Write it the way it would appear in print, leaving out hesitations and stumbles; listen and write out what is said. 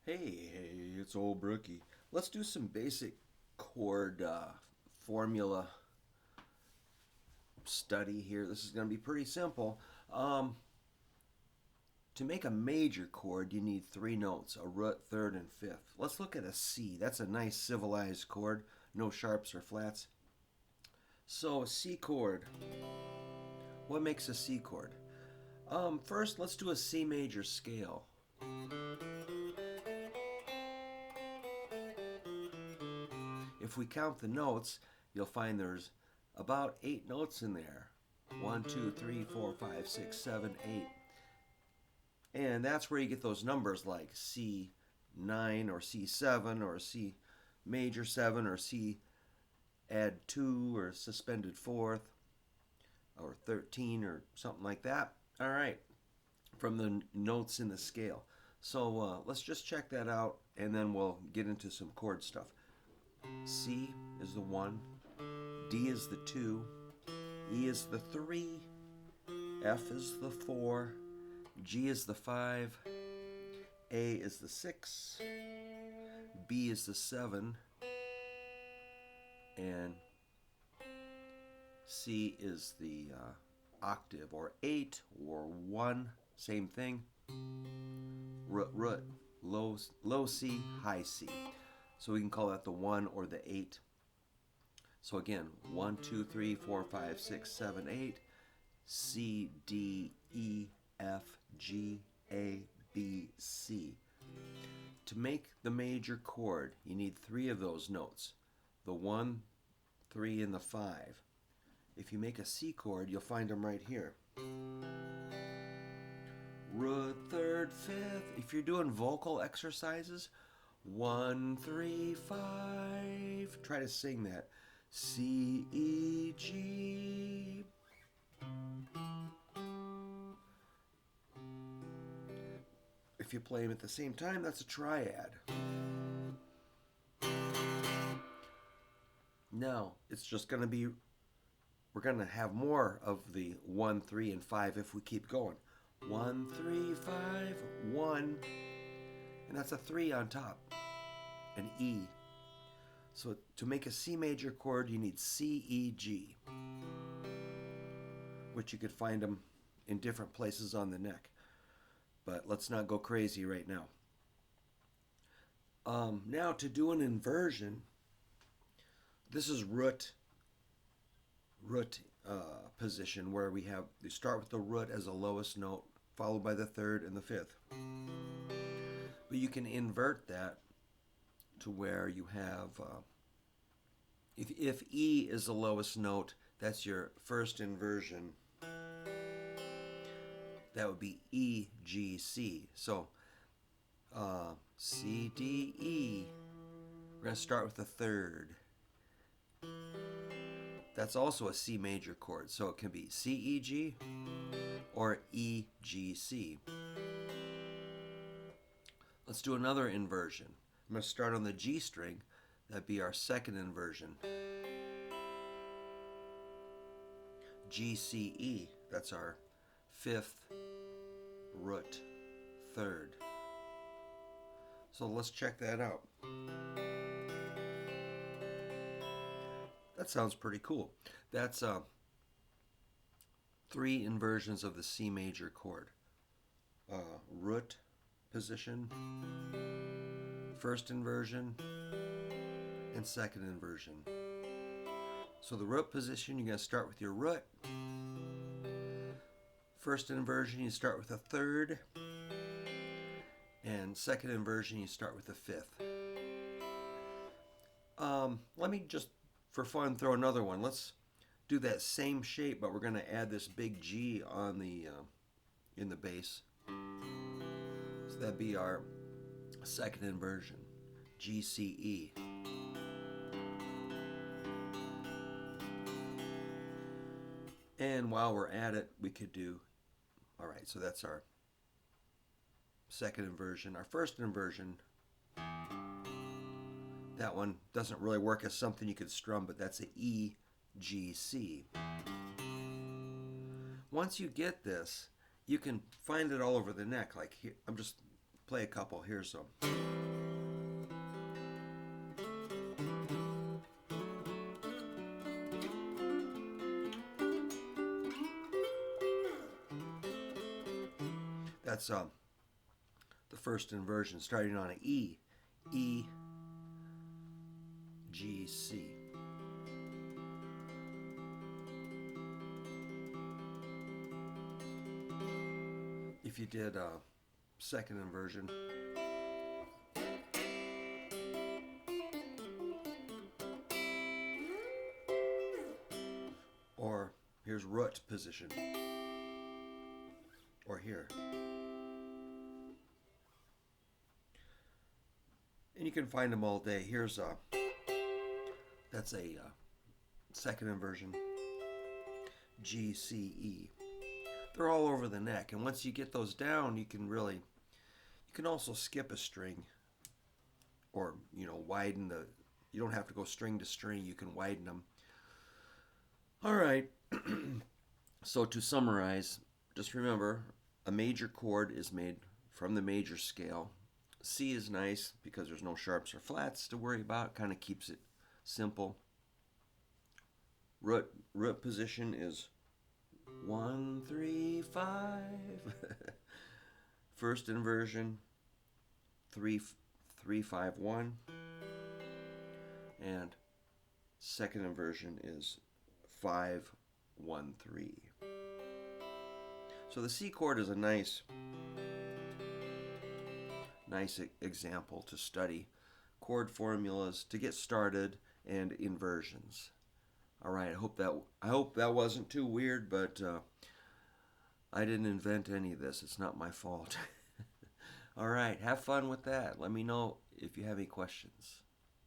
Hey, it's old Brookie. Let's do some basic chord formula study here. This is going to be pretty simple. To make a major chord, you need three notes, a root, third, and fifth. Let's look at a C. That's a nice civilized chord, no sharps or flats. So a C chord. What makes a C chord? First, let's do a C major scale. If we count the notes, you'll find there's about 8 notes in there. 1, 2, 3, 4, 5, 6, 7, 8. And that's where you get those numbers like C9 or C7 or C major 7 or C add 2 or suspended fourth or 13 or something like that. All right, from the notes in the scale. So let's just check that out and then we'll get into some chord stuff. C is the 1, D is the 2, E is the 3, F is the 4, G is the 5, A is the 6, B is the 7, and C is the octave, or 8, or 1, same thing. Root, low C, high C. So we can call that the 1 or the 8. So again, 1, 2, 3, 4, 5, 6, 7, 8. C, D, E, F, G, A, B, C. To make the major chord, you need 3 of those notes. The 1, 3, and the 5. If you make a C chord, you'll find them right here. Root, third, fifth. If you're doing vocal exercises, 1, 3, 5. Try to sing that. C, E, G. If you play them at the same time, that's a triad. Now, it's just going to be, we're going to have more of the 1, 3, and 5 if we keep going. 1, 3, 5, 1. And that's a 3 on top. An E. So to make a C major chord, you need C, E, G, which you could find them in different places on the neck. But let's not go crazy right now. Now to do an inversion, this is root position where we start with the root as the lowest note, followed by the third and the fifth. But you can invert that to where you have, if E is the lowest note, that's your first inversion. That would be E, G, C. So C, D, E. We're going to start with the third. That's also a C major chord, so it can be C, E, G or E, G, C. Let's do another inversion. I'm going to start on the G string. That'd be our second inversion. G, C, E. That's our fifth, root, third. So let's check that out. That sounds pretty cool. That's 3 inversions of the C major chord. Root position, first inversion, and second inversion. So the root position, you're going to start with your root. First inversion, you start with a third. And second inversion, you start with a fifth. Let me just, for fun, throw another one. Let's do that same shape, but we're going to add this big G on the in the bass. So that'd be our second inversion, G, C, E. And while we're at it, we could do, all right, so that's our second inversion. Our first inversion, that one doesn't really work as something you could strum, but that's an E, G, C. Once you get this, you can find it all over the neck. Like here, I'm just play a couple. Here's some. That's the first inversion, starting on an E, E, G, C. If you did a second inversion, or here's root position, or here. And you can find them all day. Here's that's a second inversion, G, C, E. They're all over the neck, and once you get those down, you can also skip a string, or widen the. You don't have to go string to string. You can widen them. All right. So to summarize, just remember, a major chord is made from the major scale. C is nice because there's no sharps or flats to worry about. Kind of keeps it simple. Root position is 1, 3, 5. First inversion 3, 3, 5, 1, and second inversion is 5, 1, 3. So the C chord is a nice example to study chord formulas to get started and inversions. All right, I hope that wasn't too weird, but I didn't invent any of this. It's not my fault. All right, have fun with that. Let me know if you have any questions.